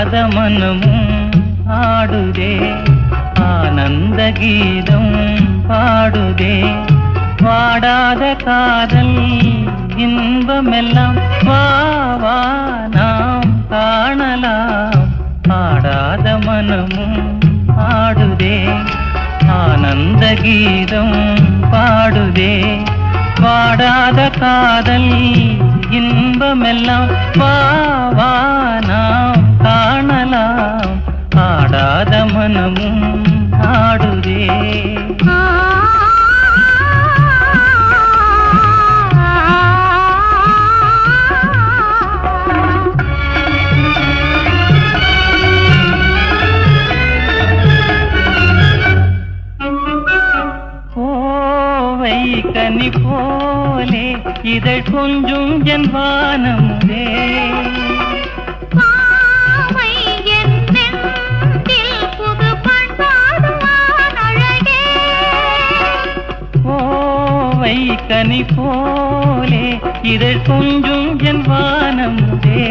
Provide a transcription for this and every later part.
மனமும் ஆடுதே ஆனந்த கீதம் பாடுதே வாடாத காதல் இன்பமெல்லாம் வா வா நாம் காணலாம் ஆடாத மனமும் ஆடுதே ஆனந்த கீதம் பாடுதே வாடாத காதல் இன்பமெல்லாம் வா வா நாம் காணலாம் ஆடாத மனமும் ஆடுதே கனி போலே இதழ் கொஞ்சும் என் வானமுதே கோவை கனி போலே இதழ் கொஞ்சும் என் வானமுதே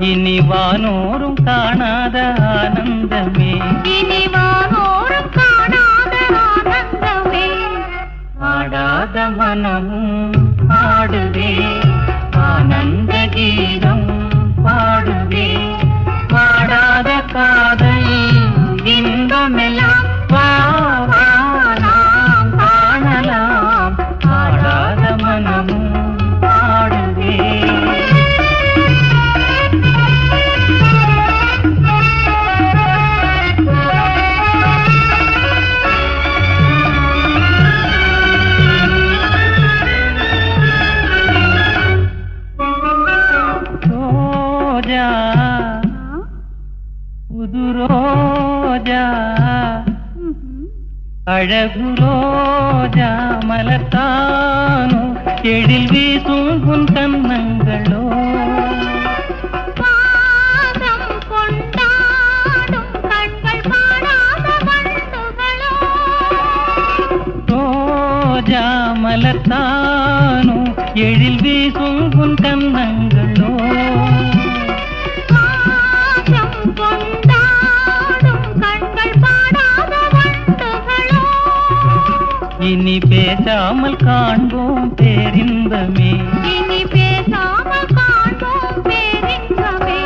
இனி வானோரும் காணாத ஆனந்தமே இனி வானோரும் காணாத ஆனந்தமே ஆடாத மனமும் ஆடுதே ஆனந்த கீதம் பாடுதே பாடாத காதல் இன்பமெல்லாம் வா வா நாம் காணலாம் ஆடாத மனமும் ஆடுதே புது ரோஜா அழகு ரோஜா மலர்த்தானோ எழில் வீசும் உன் கன்னங்களோ பாதம் கொண்டாடும் கண்கள் பாடாத வண்டுகளோ ரோஜா மலர்த்தானோ எழில் வீசும் உன் கன்னங்களோ இனி பேசாமல் காண்போம் பேரின்பமே இனி பேசாமல் காண்போம் பேரின்பமே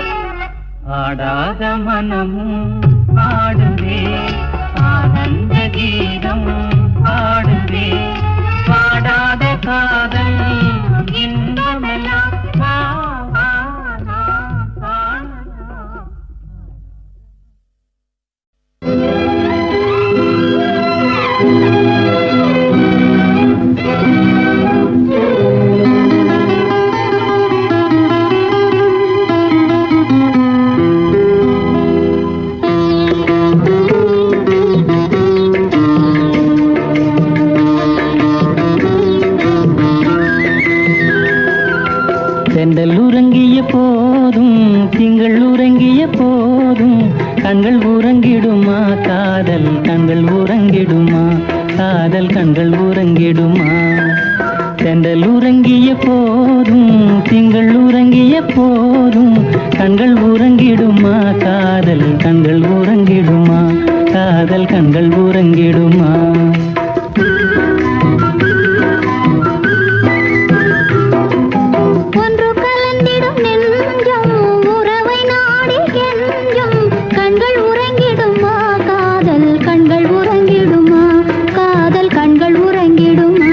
ஆடாத மனமும் ஆடுதே ஆனந்த கீதம் பாடுதே பாடாத காதல் இன்பமெல்லாம் வா வா நாம் காணலாம். தென்றல் உறங்கிய போதும் திங்கள் உறங்கிய போதும் கண்கள் உறங்கிடுமா காதல் கண்கள் உறங்கிடுமா காதல் கண்கள் உறங்கிடுமா தென்றல் உறங்கிய போதும் திங்கள் உறங்கிய போதும் கண்கள் உறங்கிடுமா காதல் கண்கள் உறங்கிடுமா காதல் கண்கள் உறங்கிடுமா கண்கள் உறங்கிடுமா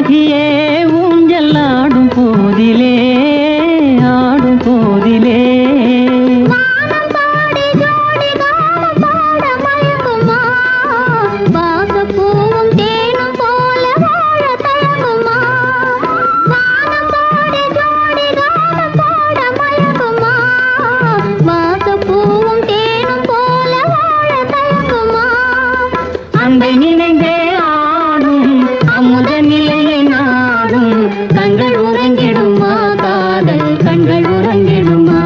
சகியே ஊஞ்சல் ஆடும் போதிலே ஆடும் போதிலே வானம் பாடி ஜோடி கானம் பாட மயங்குமா வாசப்பூவும் தேனும் போல வாழ தயங்குமா வானம் பாடி ஜோடி கானம் பாட மயங்குமா வாசப்பூவும் தேனும் போல வாழ தயங்குமா அன்பை நினைந்தே ஆடும் அமுத நிலையை நாடும் கண்கள் உறங்கிடுமா காதல் கண்கள் உறங்கிடுமா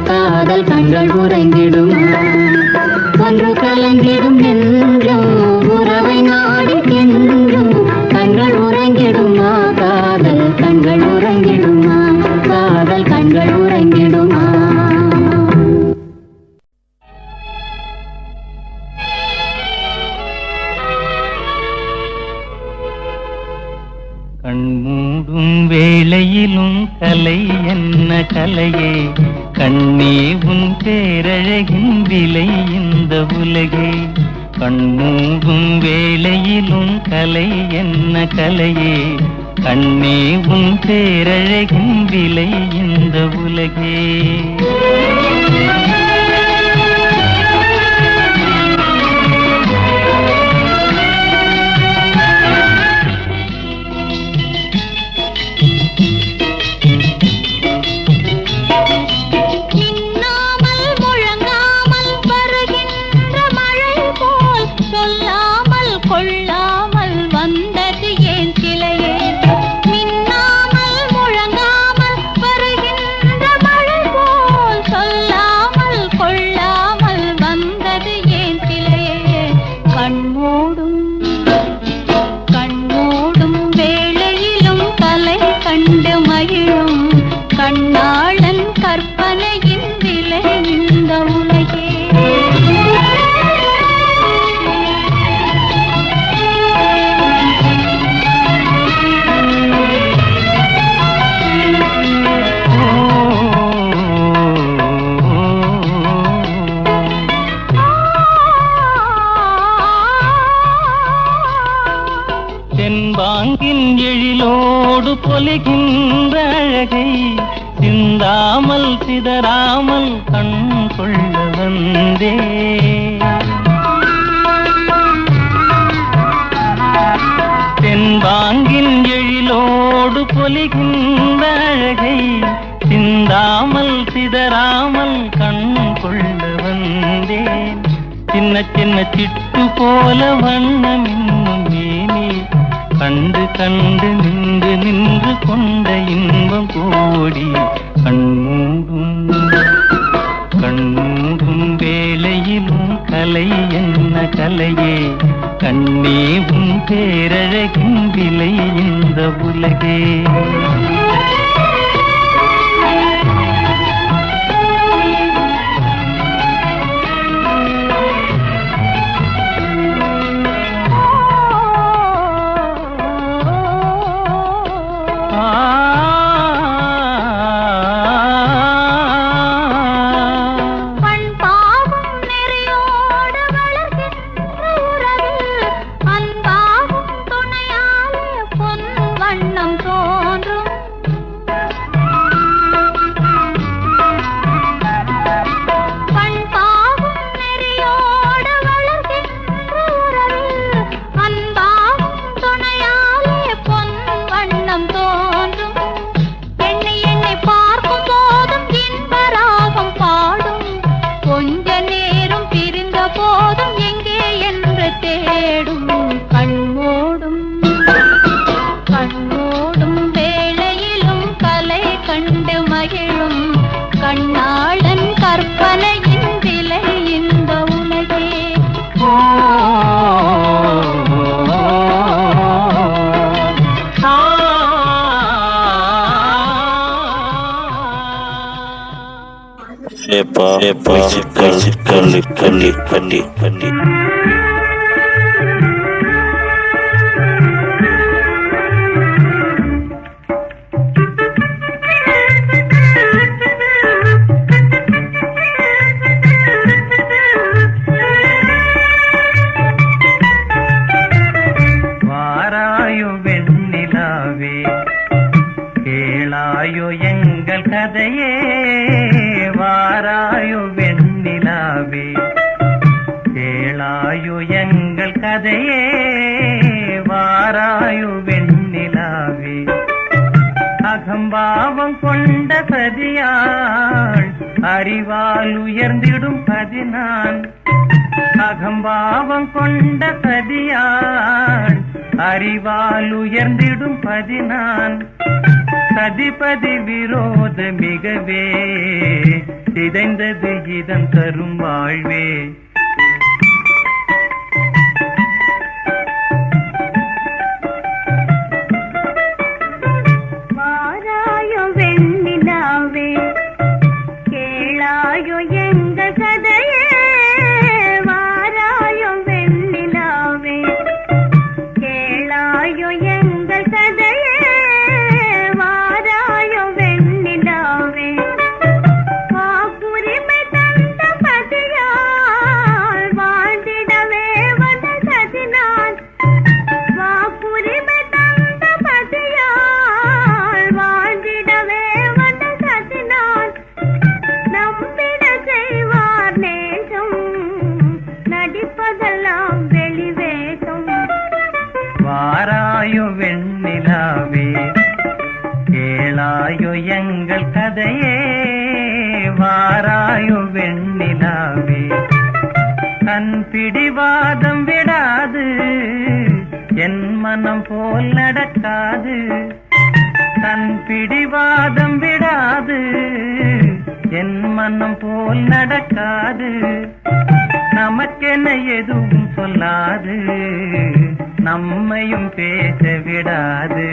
காதல் கண்கள் உறங்கிடுமா ஒன்று கலங்கிடும் என்றும் உறவை நாடி என்றும் கண்கள் உறங்கிடுமா காதல் கண்கள் உறங்கிடுமா காதல் கண்கள் உறங்கிடுமா கண்மூடும் வேளையிலும் கலை என்ன கலையே கண்ணே உன் பேரழகின் விலை இந்த உலகே கண்மூடும் வேளையிலும் கலை என்ன கலையே கண்ணே உன் பேரழகின் விலை இந்த உலகே மின்னாமல் முழங்காமல் வருகின்ற மழை போல் சொல்லாமல் கொள்ளாமல் வந்தது ஏன் சிலையே மின்னாமல் முழங்காமல் வருகின்ற மழை போல் சொல்லாமல் கொள்ளாமல் வந்தது ஏன் சிலையே கண்மூடும் வேளையிலும் கலை கண்டு மகிழும் கண்ணாளன் கற்பனையின் விலை இந்த உலகே தென்பாங்கின் எழிலோடு பொலிகின்ற அழகை சிந்தாமல் சிதறாமல் கண் கொள்ள வந்தே தென்பாங்கின் எழிலோடு பொலிகின்ற அழகை சிந்தாமல் சிதறாமல் கண் கொள்ள வந்தேன் சின்ன சின்ன சிட்டு போல வண்ணம் இன்னும் மேனே கண்டு கண்டு நின்று நின்று கொண்ட இன்பம் கோடி கண்மூடும் வேளையிலும் கலை என்ன கலையே கண்ணே உன் பேரழகின் விலை இந்த உலகே கண்ணாளன் கற்பனையின் விலை இந்த உலகே கதையே வாராயு வெண்ணிலாவே அகம்பாவம் கொண்ட சதியாள் அறிவால் உயர்ந்திடும் பதினான் அகம்பாவம் கொண்ட சதியாள் அறிவால் உயர்ந்திடும் பதினான் சதிபதி விரோத மிகவே சிதைந்தது இதன் தரும் வாழ்வே வாராயோ வெண்ணிலாவே கேளாயோ எங்கள் கதையே வாராயோ வெண்ணிலாவே கேளாயோ எங்கள் கதையே வாராயோ வெண்ணிலாவே வாக்குரிமை தந்த பதியால் வாழ்ந்திடவே வந்த சதினான் வாக்குரிமை தந்த பதியால் வாழ்ந்திடவே வந்த சதினான் நம்பிட செய்வார் நேசம் நடிப்பதெல்லாம் வெளிவேஷம் வாராயோ வெண்ணிலாவே கேளாயோ எங்கள் கதையே வாராயோ வெண்ணிலாவே கண் பிடிவாதம் விடாது என் மனம் போல் நடக்காது கண் பிடிவாதம் விடாது என் மனம் போல் நடக்காது நமக்கென எதுவும் சொல்லாது நம்மையும் பேச விடாது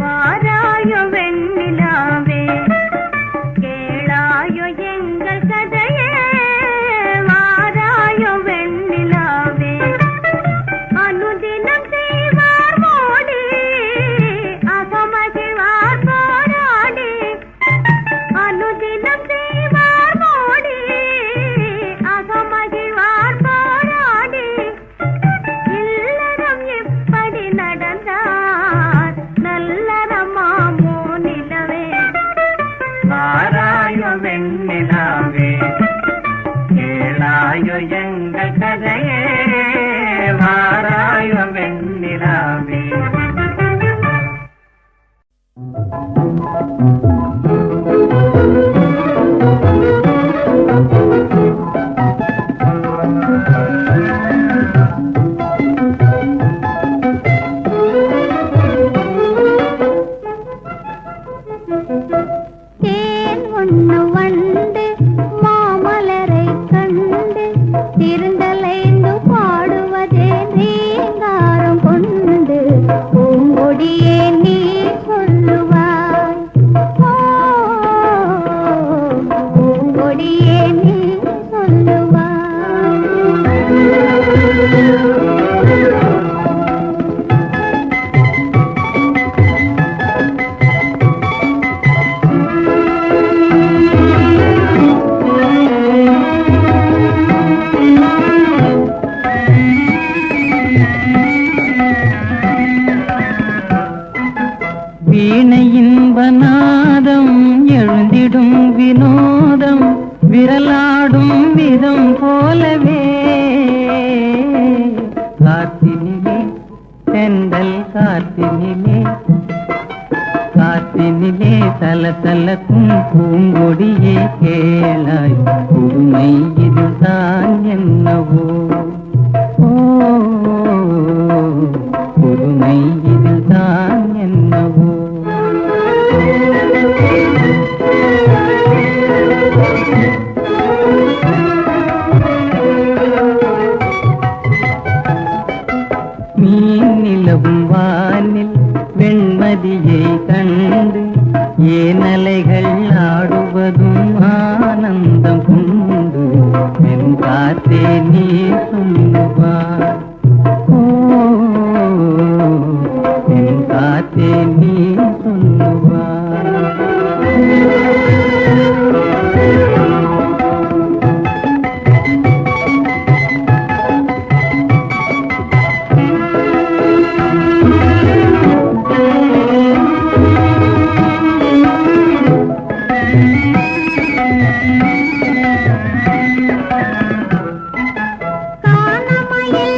வாராயோ வெண்ணிலாவே கேளாயோ எங்கள் கதையே வாராயோ வெண்ணிலாவே அனுதினம் செய்வார் மோடி அகமகிழ்வார் போராடி அனுதினம் செய்வார் மோடி அகமகிழ்வார் போராடி இல்லறம் எப்படி நடந்தார் நல்லறமாமோ நிலவே வாராயோ வெண்ணிலாவே கேளாயோ எங்கள் கதையே வாராயோ வெண்ணிலாவே தேன் ஒண்ணு வண்டு மாமலரை கண்டு திருந்தலைந்து பாடுவதே நீங்காரம் கொண்டு பூங்கொடியே நீ சொல்லுவாய் ஓ, பூங்கொடியே நீ சொல்லுவாய் வீணையின் வனாதம் எழுந்திடும் வினோதம் விரலாடும் விதம் போலவே காத்தினிலே தென்றல் காத்தினிலே காத்தினிலே தலதலக்கும் பூங்கொடியே கேளாய் புதுமை இதுதான் என்னவோ ஓ புதுமை இதுதான் என்னவோ மீன் நிலவும் வானில் வெண்மதியை கண்டு ஏனலைகள் ஆடுவதும் ஆனந்தம் கொண்டு என் காத்தே நீ சொல்லுவார் ஓ என் காத்தே நீ சொல்லுவார் காணமயில்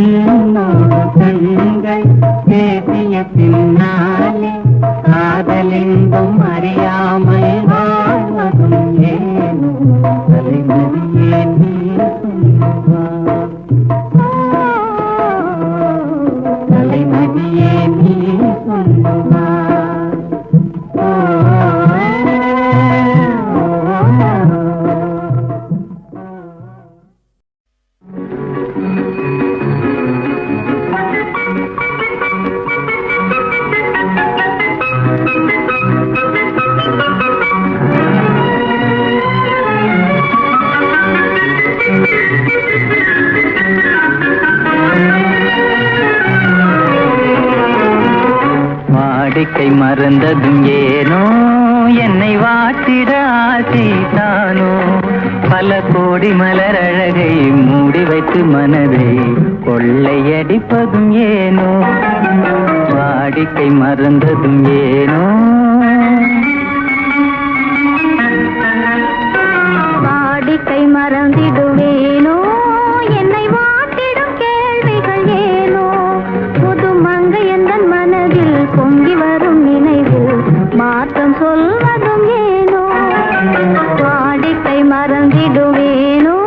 கண்ணோடு கண்கள் பேசிய பின்னாலே காதலெங்கும் அறியாமல் வாழ்வதும் ஏனோ தலைமதியே நீ சொல்லுவாய் தலைமதியே நீ சொல்லுவாய் வாடிக்கை மறந்ததும் ஏனோ என்னை வாட்டிட ஆசைத்தானோ பல கோடி மலர் அழகை மூடி வைத்து மனதை கொள்ளையடிப்பதும் ஏனோ வாடிக்கை மறந்ததும் ஏனோ வாடிக்கை மறந்திடுவேனோ என்னை வாட்டிடும் கேள்விகள் ஏனோ புது மங்கை எந்தன் மனதில் பொங்கி வரும் நினைவு மாற்றம் சொல்வதும் ஏனோ வாடிக்கை மறந்திடுவேனோ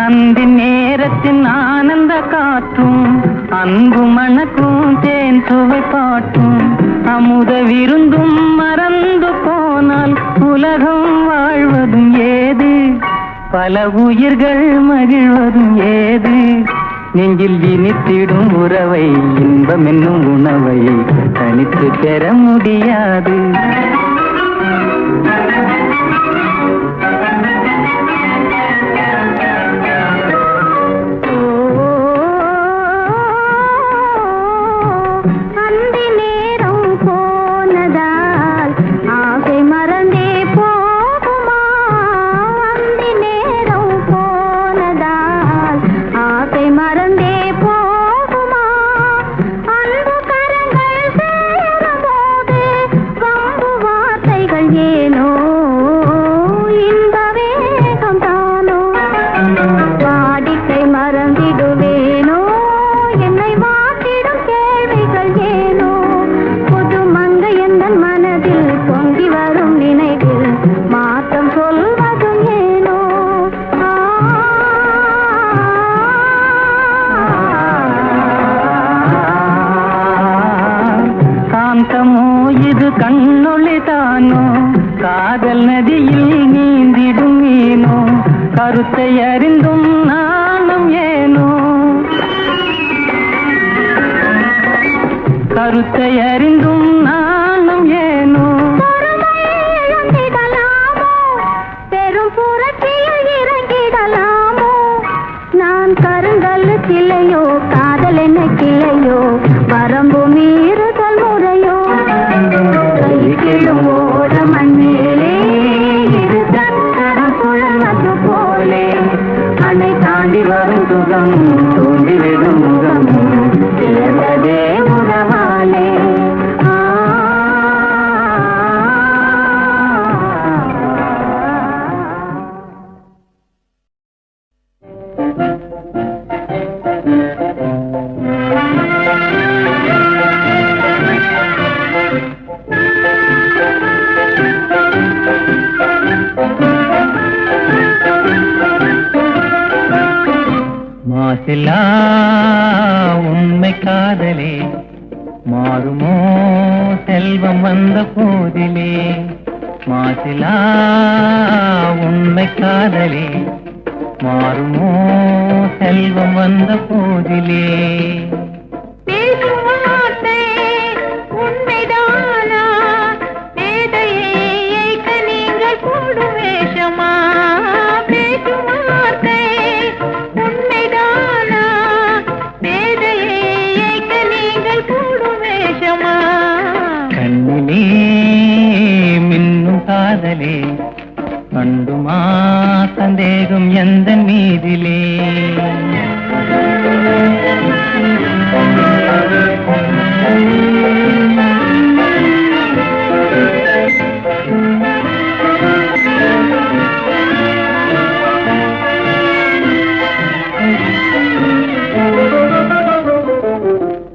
அந்த நேரத்தின் ஆனந்த காற்றும் அன்பு மணக்கும் தேன் சுவை பாட்டும் அமுத விருந்தும் மறந்து போனால் உலகம் வாழ்வதும் ஏது பல உயிர்கள் மகிழ்வதும் ஏது நெஞ்சில் இனித்திடும் உறவை இன்பம் என்னும் உணவை தனித்து பெற முடியாது இது கண்ணொளிதானோ காதல் நதியில் நீந்திடும் மீனோ கருத்தை அறிந்தும் நானும் ஏனோ கருத்தை அறிந்தும் நானும் ஏனோ பெரும் புரட்சியில் இறங்கிடலாமோ நான் கருங்கல் கிளையோ காதல் என்ன கிளையோ வரம்பு மீறுதல் முறையோ கைக்கிடும் ஓட மண்ணிலே இது சக்கரம் சுழல்வது போலே அணை தாண்டி வரும் சுகம் தோன்றிவிடும் முகம் சேர்ந்ததே உறவாலே மாசிலா உண்மை காதலே மாறுமோ செல்வம் வந்த போதிலே மாசிலா உண்மை காதலே மாறுமோ செல்வம் வந்த போதிலே காதலே கண்டுமா சந்தேகம் எந்த மீதிலே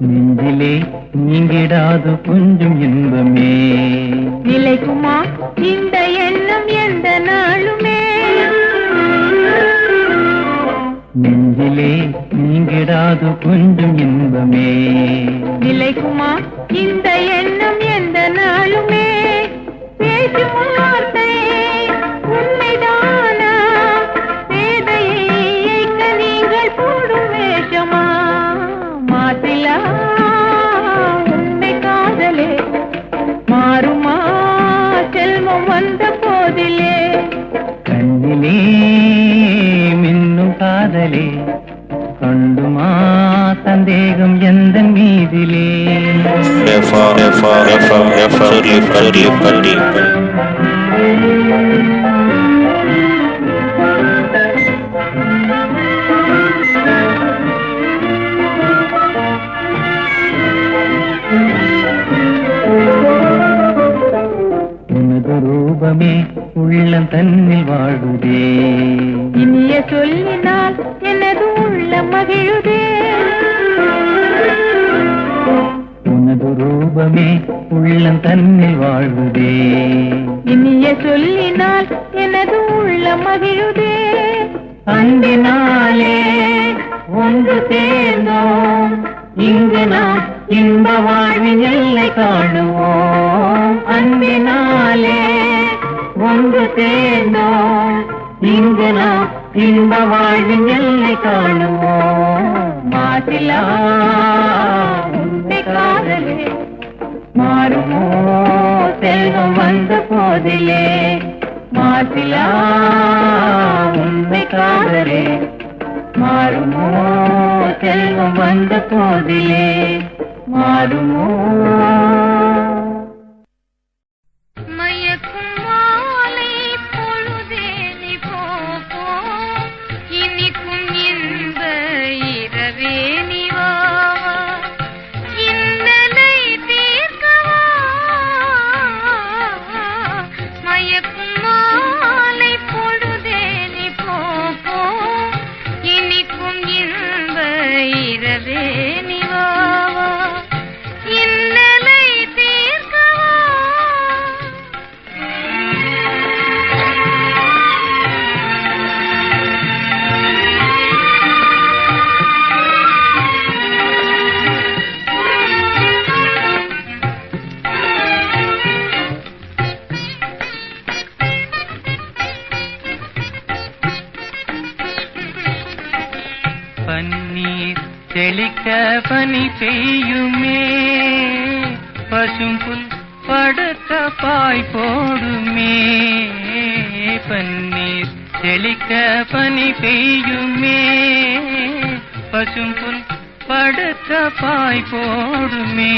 நெஞ்சிலே நீங்கிடாது கொஞ்சம் இன்பமே நிலைக்குமா இந்த எண்ணம் எந்த நாளுமே நெஞ்சிலே நீங்கிடாது கொஞ்சம் இன்பமே நிலைக்குமா இந்த எண்ணம் எந்த நாளுமே பேசும் வார்த்தை உண்மைதானா பேதையை ஏக்க நீங்கள் போடும் வேஷமா மாத்திலா உண்மை காதலே மாறுமா செல்வம் வந்த போதிலே கண்ணிலே மின்னும் காதலே கண்டுமா சந்தேகம் எந்த மீதிலே உனது ரூபமே உள்ளம் தன்னில் வாழுதே இனிய சொல்லினால் எனது உள்ள மகிழுதே உனது ரூபமே உள்ளம் தன்னில் வாழுதே இனிய சொல்லினால் எனது உள்ள மகிழுதே அன்பினாலே ஒன்று சேர்ந்தோம் இங்கு நாம் இன்ப வாழ்வின் எல்லை காணுவோம் அன்பினாலே ஒன்று சேர்ந்தோம் இங்கு நாம் இன்ப வாழ்வின் எல்லை காணுவோம் மாசிலா உண்மை காதலே மாறுமோ செல்வம் வந்த போதிலே மாசிலா உண்மை காதலே மாறுமோ செல்வம் வந்த போதிலே மாறுமோ மயக்கும் மாலை பொழுதே நீ போ இனிக்கும் இன்ப இரவே நீ வா இன்னலை தீர்க்கவா மயக்கும் மாலை பொழுதே நீ போ இனிக்கும் இன்ப இரவே நீ வா இன்னலை தீர்க்கவா பன்னீர் தெளிக்க பனி பெய்யுமே பசும் புல் படுக்க பாய் போடுமே பன்னீர் தெளிக்க பனி பெய்யுமே பசும் புல் படுக்க பாய் போடுமே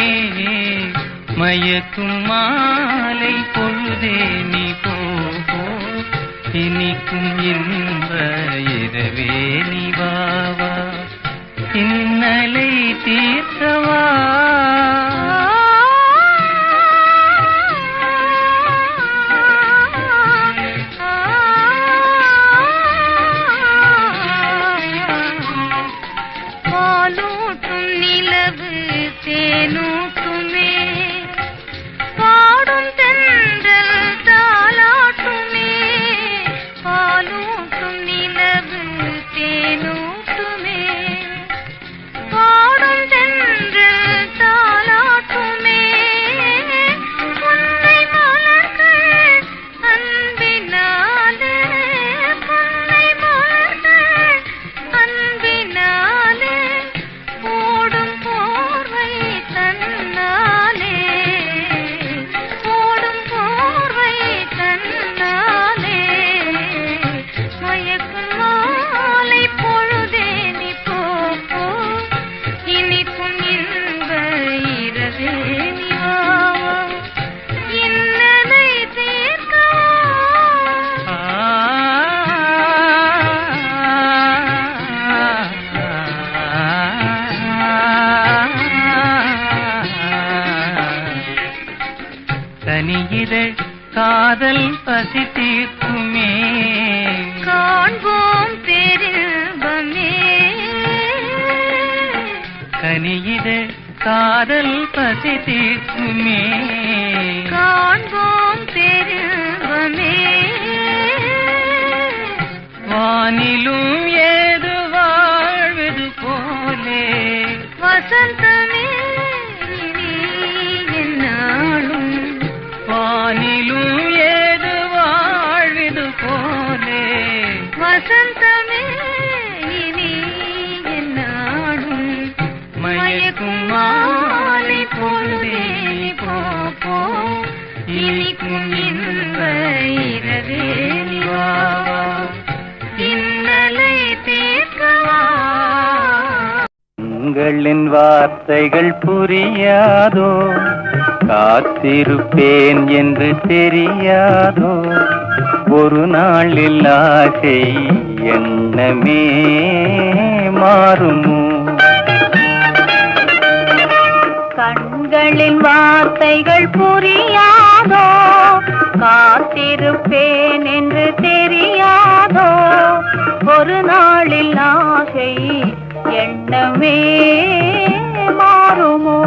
மயக்கும் மாலை பொழுதே நீ போ இனிக்கும் இன்ப இரவே நீ வா இன்னலை தீர்க்கவா பாலூட்டும் நிலவு தேனூட்டுமே பாடும் தென்றல் தாலாட்டுமே பாலூட்டும் நிலவு தேனூட்டுமே பாடும் தென்றல் தாலாட்டுமே கனியிதழ் காதல் பசி தீர்க்குமே காண்போம் பேரின்பமே கனியிதழ் காதல் பசி தீர்க்குமே காண்போம் பேரின்பமே வானிலும் ஏது வாழ்வது போலே வசந்தமே நீ என்னாலும் வானிலும் ஏது வாழ்வது போலே வசந்தமே நீ என்னாலும் மயக்கும் மாலை பொழுதே போ போ இனிக்கும் இன்ப இரவே வா இன்னலை தீர்க்கவா உங்களின் வார்த்தைகள் புரியாதோ காத்திருப்பேன் என்று தெரியாதோ ஒரு நாளில் ஆசை எண்ணமே மாறுமோ கண்களின் வார்த்தைகள் புரியாதோ காத்திருப்பேன் என்று தெரியாதோ ஒரு நாளில் ஆசை எண்ணமே மாறுமோ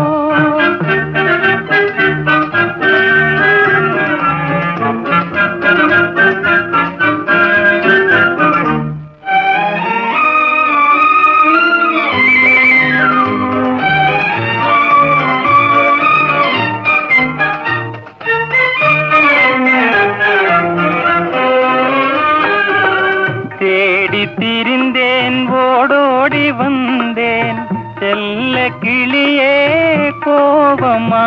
திரிந்தேன் ஓடோடி வந்தேன் செல்ல கிளியே கோபமா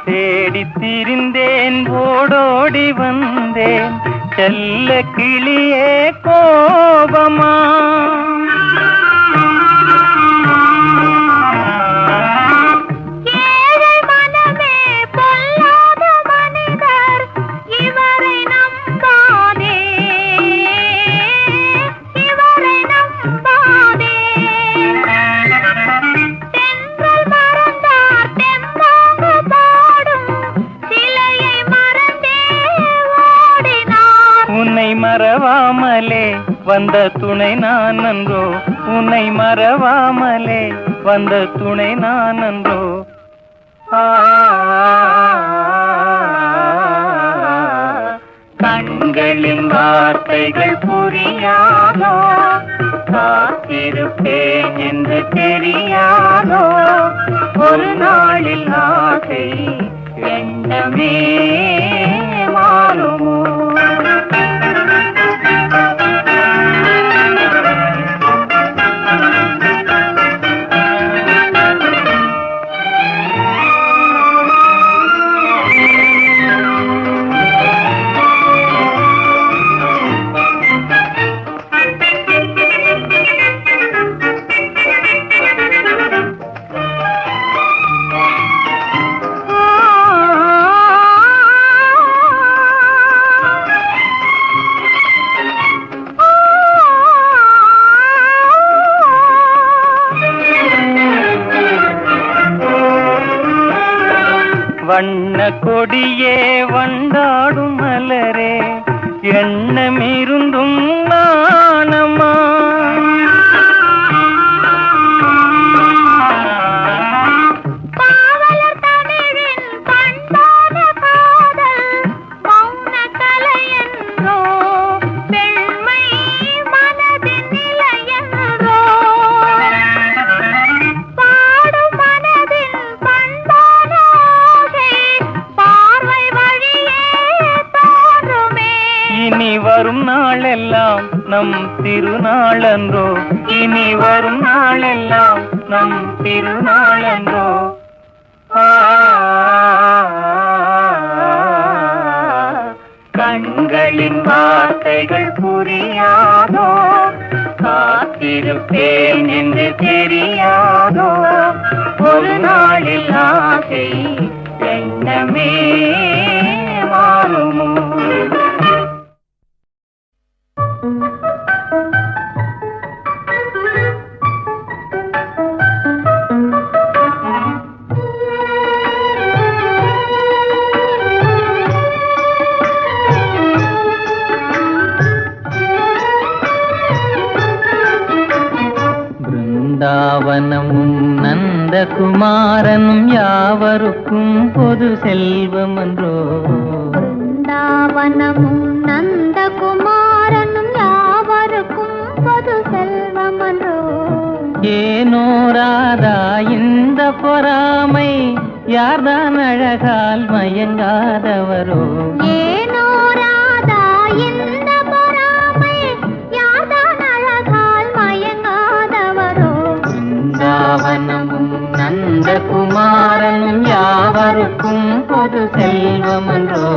தேடி திரிந்தேன் ஓடோடி வந்தேன் செல்ல கிளியே கோபமா மறவாமலே வந்த துணை நான் நன்றோ உன்னை மறவாமலே வந்த துணை நான் நன்றோ கண்களின் வார்த்தைகள் புரியாதோ காத்திருப்பேன் என்று தெரியாதோ ஒரு நாளில் ஆசை எண்ணமே மாறுமோ வண்ண கொடியே வண்டாடும் மலரே எண்ணமிருந்தும் நாணமா இனி வரும் நாளெல்லாம் நம் திருநாளன்றோ இனி வரும் நாளெல்லாம் நம் திருநாளன்றோ கண்களின் வார்த்தைகள் புரியாதோ காத்திருப்பேன் என்று தெரியாதோ ஒரு நாளில் ஆசை எண்ணமே மாறுமோ நந்தகுமாரனும் யாவருக்கும் பொது செல்வம் என்றோ. பிருந்தாவனமும் நந்தகுமாரனும் யாவருக்கும் பொது செல்வம் என்றோ. ஏனோ ராதா இந்த பொறாமை, யார்தான் அழகால் மயங்காதவரோ. ஏனோ ராதா இந்த பொறாமை, யார்தான் அழகால் மயங்காதவரோ. பிருந்தாவனமும் நந்தகுமாரனும் யாவருக்கும் பொது செல்வம் என்றோ.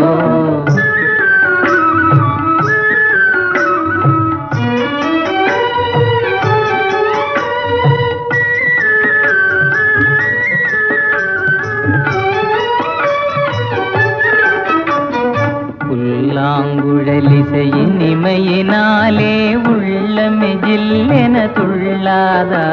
புல்லாங்குழலிசையின் இமையினாலே உள்ளமே ஜில்லென துள்ளாதா.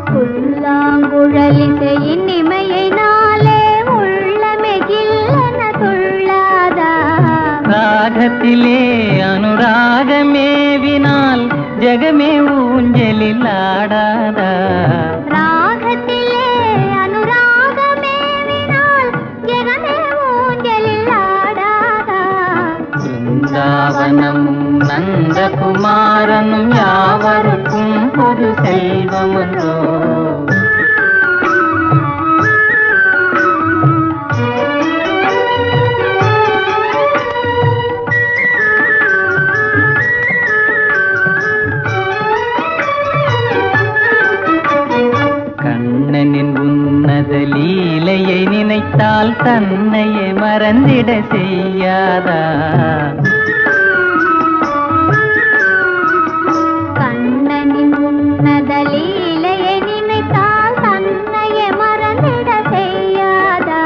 புல்லாங்குழலிசையின் இமையினாலே உள்ளமே ஜில்லென துள்ளாதா. ராகத்திலே அனுராகமேவினால் ஜெகமே ஊஞ்சலில் ஆடாதா. ராகத்திலே அனுராகமேவினால் ஜெகமே ஊஞ்சலில் ஆடாதா. பிருந்தாவனமும் நந்தகுமாரனும் யாவருக்கும் பொது செல்வம் என்றோ. கண்ணனின் உன்னத லீலையை நினைத்தால் தன்னையே மறந்திட செய்யாதா. கண்ணனின் உன்னத லீலையை நினைத்தால் தன்னையே மறந்திட செய்யாதா.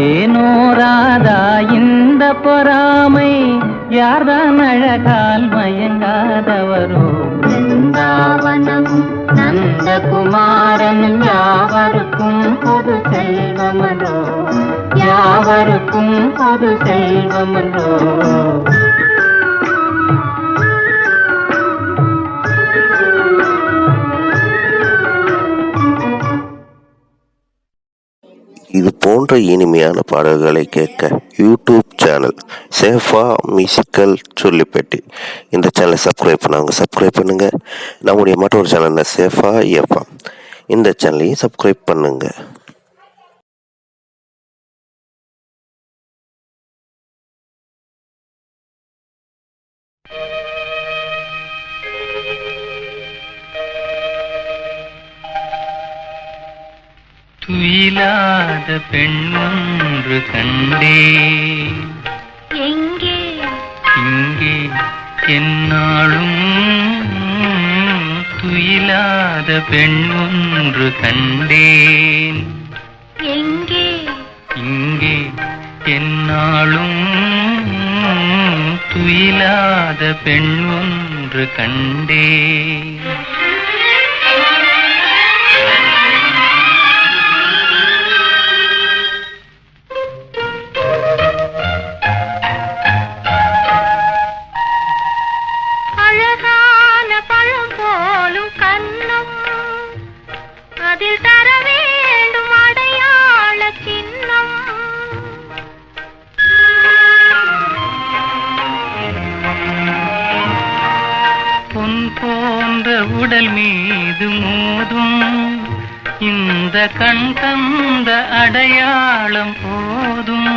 ஏனோ ராதா இந்த பொறாமை, யார்தான் அழகால் மயங்காதவரோ. பிருந்தாவனமும் நந்தகுமாரனும் யாவருக்கும் பொது செல்வம் என்றோ. யாவருக்கும் பொது செல்வம் என்றோ. இது போன்ற இனிமையான பாடல்களை கேட்க யூடியூப் சேனல் சேஃபா மியூசிக்கல் சொல்லிப்பேட்டி இந்த சேனலை சப்ஸ்கிரைப் பண்ணாங்க சப்ஸ்கிரைப் பண்ணுங்கள். நம்முடைய மற்றொரு சேனல் சேஃபா எஃப்எம், இந்த சேனலையும் சப்ஸ்கிரைப் பண்ணுங்கள். துயிலாத பெண்ணொன்று கண்டேன், எங்கே இங்கே என்னாலும். துயிலாத பெண்ணொன்று கண்டேன், எங்கே இங்கே என்னாலும். துயிலாத பெண்ணொன்று கண்டேன். அழகான பழம் போலும் கண்ணம், அதில் தர வேண்டும் அடையாள சின்னம். பொன் போன்ற உடல் மீது மோதும் இந்த கண் தந்த அடையாளம் போதும்.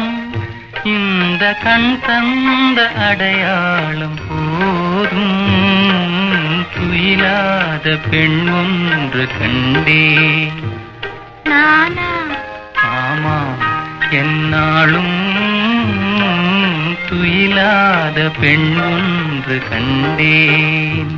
இந்த கண் தந்த அடையாளம் போதும். துயிலாத பெண் ஒன்று கண்டேன். நானா ஆமாம், என்னாலும் துயிலாத பெண் ஒன்று கண்டேன்.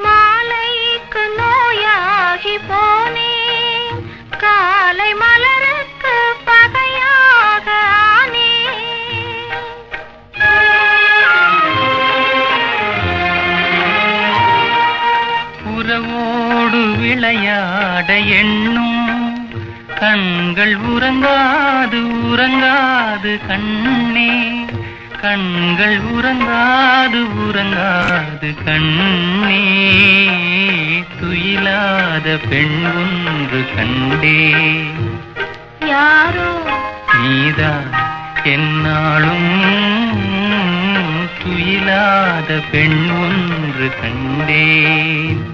மாலைக்கு நோயாகி போனேன், காலை மலருக்கு பகையாக ஆனேன். கனவோடு விளையாட எண்ணும் கண்கள் உறங்காது உறங்காது கண்ணே, கண்கள் உறங்காது உறங்காது கண்ணே. துயிலாத பெண் ஒன்று கண்டே, யாரோ நீதான் என்னாலும். துயிலாத பெண் ஒன்று கண்டேன்.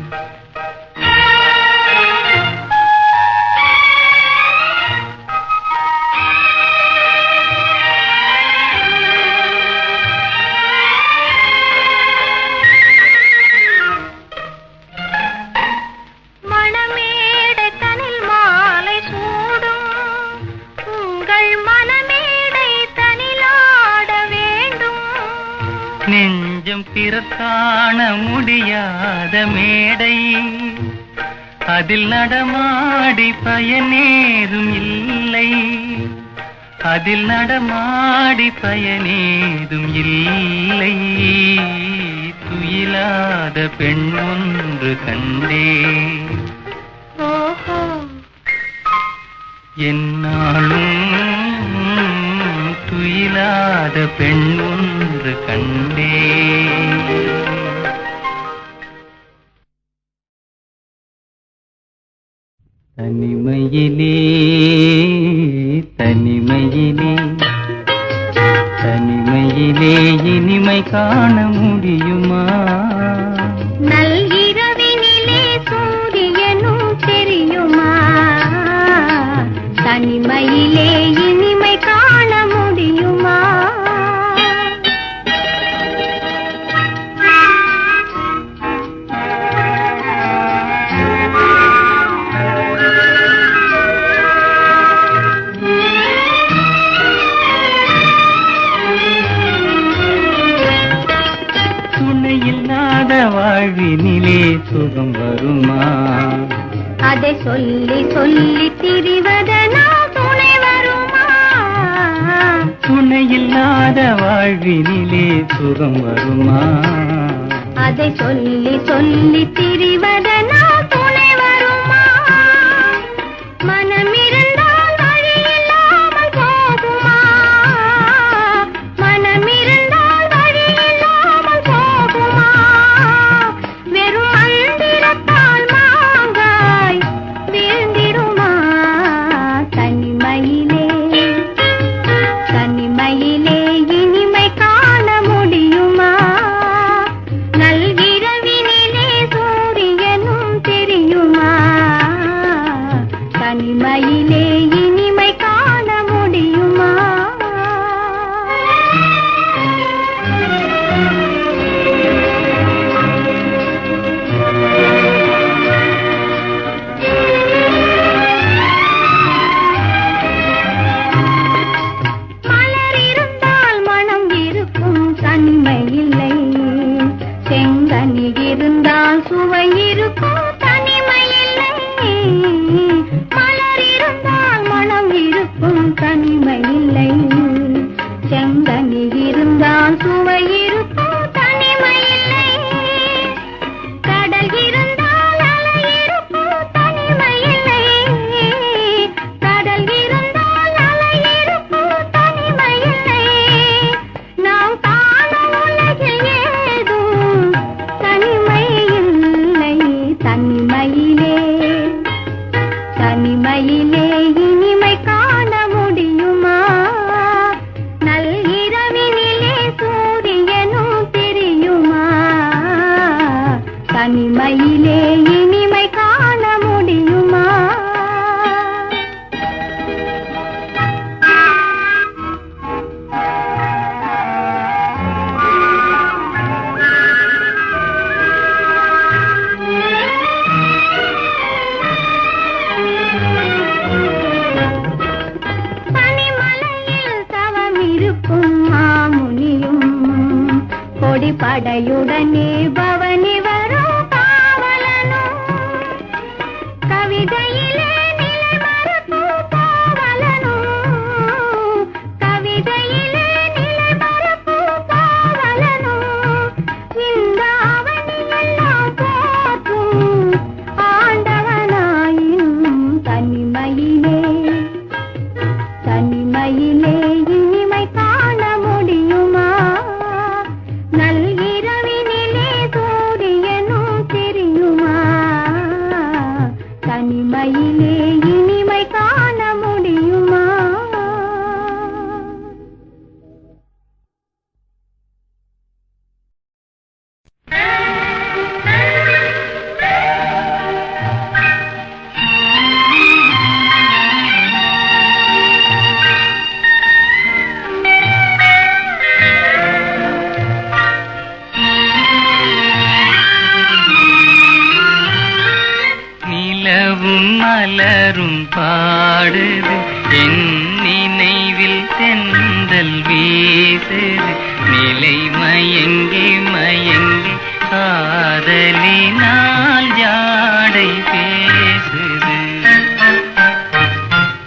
மணமேடை தனில் மாலை சூடும் உங்கள் மனமேடை தனிலாட வேண்டும். நெஞ்சம் பிறர் காண முடியாத மேடை, அதில் நடமாடி பயனேதும் இல்லை, அதில் நடமாடி பயனேதும் இல்லை. துயிலாத பெண் ஒன்று கண்டே, ஓஹோ என்னாலும். துயிலாத பெண் ஒன்று கண்டே. தனிமையிலே தனிமையிலே தனிமையிலே இனிமை காண முடியுமா? நல்கிரவினிலே சூரியனும் தெரியுமா? தனிமையிலே இனிமை காண முடியுமா? துணையில்லாத வாழ்வினிலே சுகம் வருமா? அதை சொல்லி சொல்லி திரிவதனால் துணை வருமா? துணையில்லாத வாழ்வினிலே சுகம் வருமா? அதை சொல்லி சொல்லி திரிவதனால் துணை வருமா? மனமிருந்தால் வழி இல்லாமல் போகுமா? மனமிருந்தால் வழி இல்லாமல் போகுமா? வெறும் மந்திரத்தால் மாங்காய் வீழ்ந்திடுமா? தனிமையிலே தனிமையிலே இனிமை காண முடியுமா? நல்கிரவினிலே சூரியனும் தெரியுமா? தனிமையிலே இனிமை காண முடியுமா? மலர் இருந்தால் மனம் இருக்கும் தனிமை இல்லை, செங்கனி இருந்தால் சுவை இருக்கும் தனிமை இல்லை. மலர் இருந்தால் மனம் இருக்கும் தனிமை இல்லை, செங்கனி இருந்தால் சுவை இருக்கும் தனிமை இல்லை. கடல் இருந்தால் அலை இருக்கும் தனிமை இல்லை, கடல் இருந்தால் அலை இருக்கும் தனிமை இல்லை. நாம் காணும் உலகில் ஏதும் தனிமை இல்லை. தனிமையிலே தனிமையிலே இனிமை காண முடியுமா? நல்கிரவினிலே சூரியனும் தெரியுமா? தனிமையிலே இனிமை காண முடியுமா? பனிமலையில் தவம் இருக்கும் மாமுனியும் கொடி படையுடனே பவனி வரும் காவலனும், கவிதையிலே நிலை மறக்கும் காவலனும், கவிதையிலே நிலை மறக்கும் காவலனும். இந்த அவனியெல்லாம் போற்றும் மலரும் பாடுது என் நினைவில் தென்றல் வீசுது நிலை மயங்கி மயங்கி காதலினால் ஜாடை பேசுது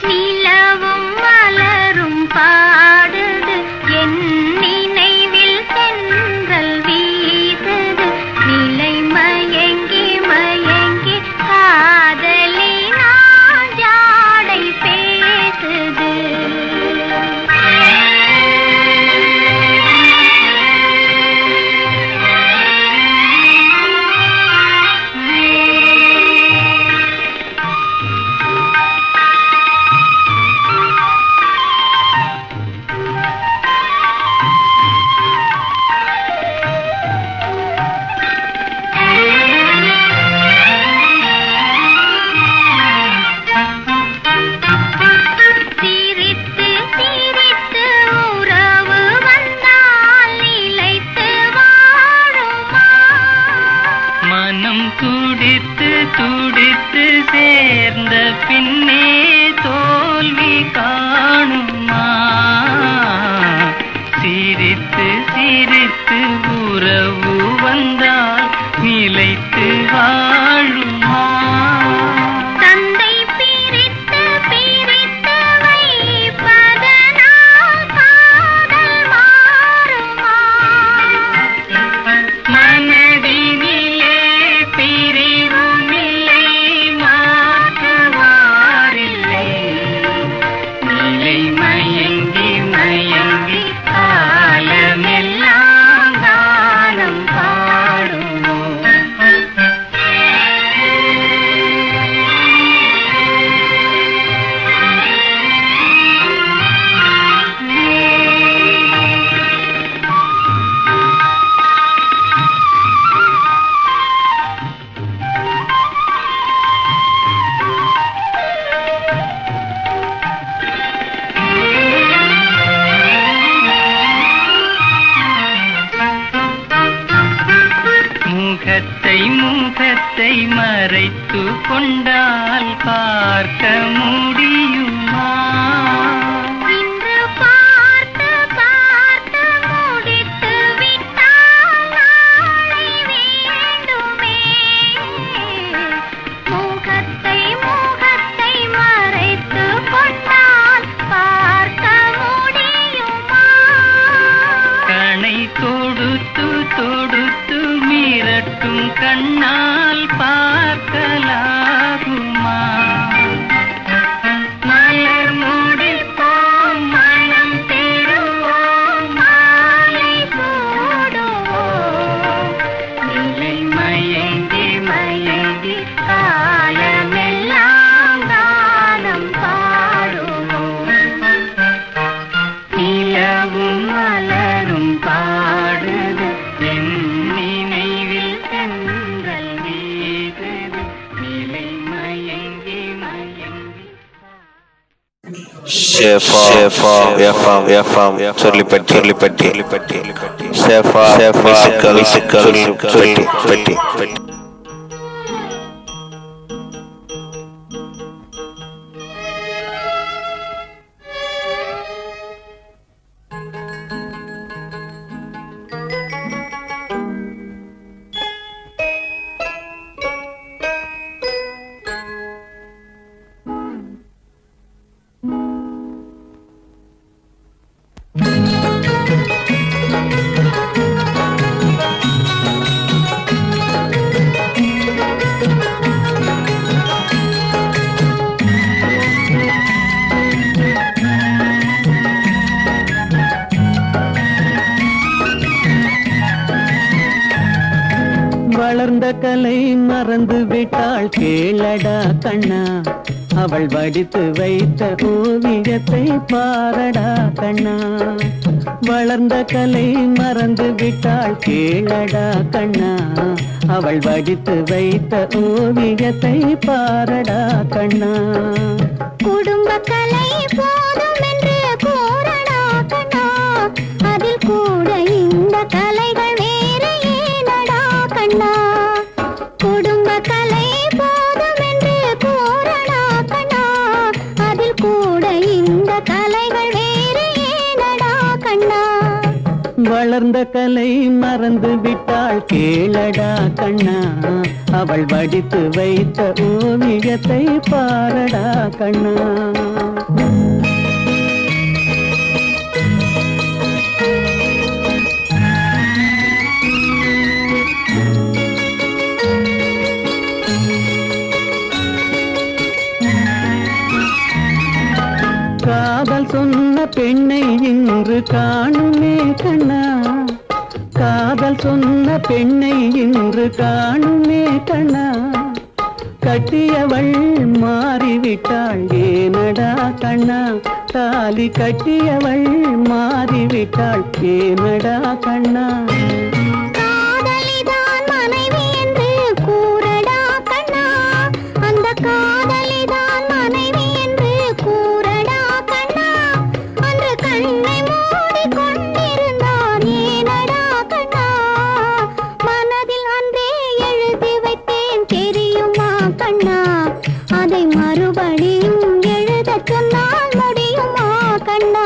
நிலவும் மலரும் பாடுது என் நினைவில் தென்றல் வீசுது நிலை மயங்கி மயங்கி காதலினால் ஜாடை பேசுது சிரித்து சிரித்து உறவு வந்தால் நிலைத்து வாழுமா மனம் துடித்து துடித்து சேர்ந்த பின்னே தோல்வி காணுமா சிரித்து சிரித்து உறவு வந்தால் நிலைத்து வாழுமா தந்தை பிரித்து பிரித்து வைப்பதனால் காதல் மாறுமா மனதினிலே பிரிவுமில்லை மாற்றுவாரில்லை நிலை மயங்கி மயங்கி காலமெல்லாம் காலம் பாடுவோம் முகத்தை முகத்தை மறைத்து கொண்டால் பார்க்க முடியுமா இன்று பார்த்து பார்த்து முடித்து விட்டால் நாளை வேண்டுமே முகத்தை முகத்தை மறைத்து கொண்டால் பார்க்க முடியுமா கணை தொடுத்து தொடுத்து மிரட்டும் கண்ணால் பார்க்கலாகுமா மலர் முடிப்போம் மனம் பெறுவோம் மாலை போடுவோம் நிலை மயங்கி மயங்கி காலமெல்லாம் காலம் பாடுவோம் நிலவும் மலரும் பாடுது என் நினைவில் தென்றல் வீசுது நிலை மயங்கி மயங்கி ஷேஃபா எஃப்எம் சொல்லிப்பட்டி ஷேஃபா மியூசிக்கல் சொல்லிப்பட்டி வளர்ந்த கலை மறந்து விட்டாள் கேளடா கண்ணா அவள் வடித்து வைத்த ஓவியத்தை பாரடா கண்ணா வளர்ந்த கலை மறந்து விட்டாள் கேளடா கண்ணா அவள் வடித்து வைத்த ஓவியத்தை பாரடா கண்ணா குடும்ப கலை போதும் என்று கூறடா கண்ணா அதில் கூட இந்த கலைகள் வேறு ஏனடா கண்ணா குடும்ப கலை போதும் என்று கூறடா வளர்ந்த கலை மறந்து விட்டாள் கேளடா கண்ணா, அவள் வடித்து வைத்த ஓவியத்தை பாரடா கண்ணா. காதல் சொன்ன பெண்ணை இன்று காணுமே கண்ணா, காதல் சொன்ன பெண்ணை இன்று காணுமே கண்ணா. கட்டியவள் மாறிவிட்டாள் ஏனடா கண்ணா, தாலி கட்டியவள் மாறிவிட்டாள் ஏனடா கண்ணா. அதை மறுபடியும் எழுத சொன்னால் முடியுமா கண்ணா.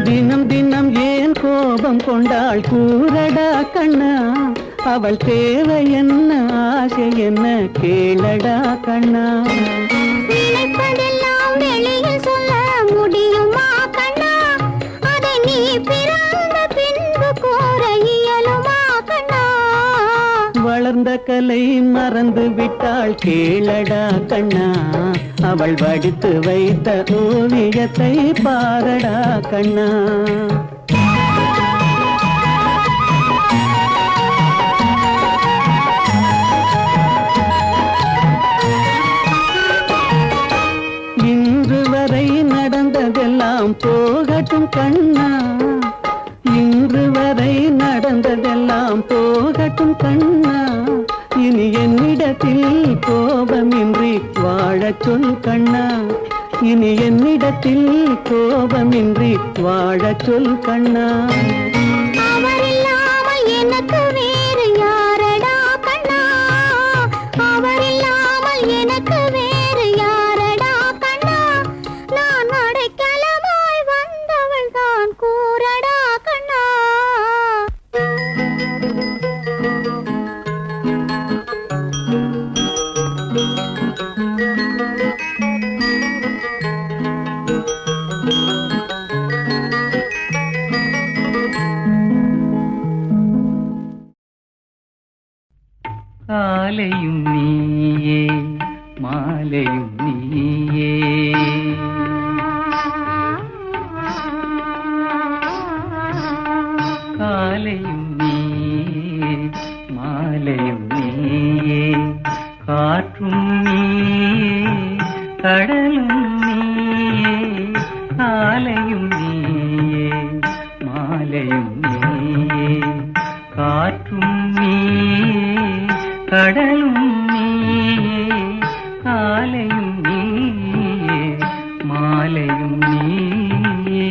தினம் தினம் ஏன் கோபம் கொண்டாள் கூறடா கண்ணா, அவள் தேவை என்ன ஆசை என்ன கேளடா கண்ணா. நினைப்பதெல்லாம் வெளியில் சொல்ல முடியுமா கண்ணா, அதை நீ பிறந்த பின்பு கூற இயலுமா கண்ணா. வளர்ந்த கலை மறந்து விட்டாள் கேளடா கண்ணா, அவள் வடித்து வைத்த ஓவியத்தை பாரடா கண்ணா. நடந்ததெல்லாம் போகட்டும் கண்ணா, இன்று வரை நடந்ததெல்லாம் போகட்டும் கண்ணா. இனி என்னிடத்தில் கோபமின்றி வாழச் சொல் கண்ணா, இனி என்னிடத்தில் கோபமின்றி வாழச் சொல் கண்ணா. அவரில்லாமல் எனக்கு வேறு யாரடா கண்ணா, அவரில்லாமல் எனக்கு வேறு யாரடா கண்ணா. நான் அடைக்கலமாய் வந்தவள் தான் கூறடா கண்ணா. காலையும் நீயே மாலையும் நீயே, காலையும் நீயே மாலையும் நீயே, காற்றும் நீயே கடலும் நீயே, காலையும் நீயே மாலையும் நீயே, காற்றும் நீயே கடலும் நீயே, காலையும் நீயே மாலையும் நீயே.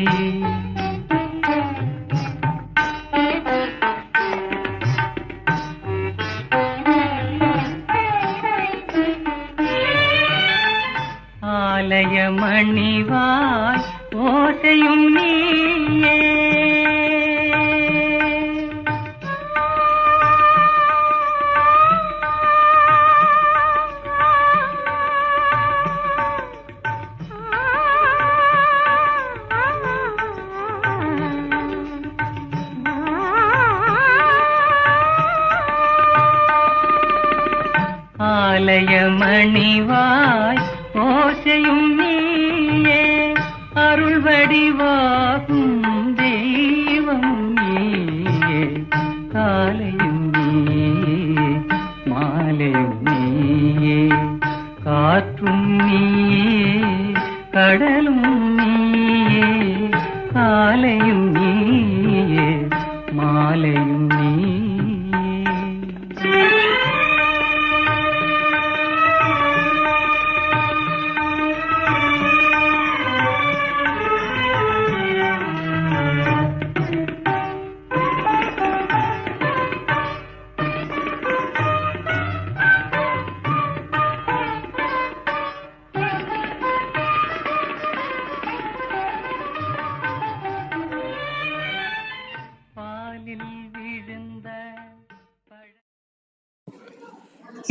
ஆலய மணிவாய் ஓசையும் நீயே, ஆலய மணிவாய் ஓசையும் நீயே, அருள் வடிவாகும் தெய்வம் நீயே, காலையும் நீயே மாலையும் நீயே, காற்றும் நீயே கடலும் நீயே, காலையும் நீயே மாலையும் நீயே.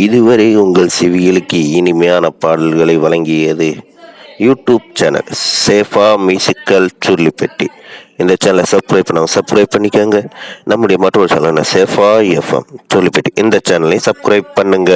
இதுவரை உங்கள் செவிகளுக்கு இனிமையான பாடல்களை வழங்கியது யூடியூப் சேனல் சேஃபா மியூசிக்கல் சுருளிப்பட்டி. இந்த சேனலை சப்ஸ்கிரைப் பண்ணிக்கோங்க. நம்முடைய மற்றொரு சேனல் சேஃபா எஃப்எம் சுருளிப்பட்டி, இந்த சேனலை சப்ஸ்கிரைப் பண்ணுங்க.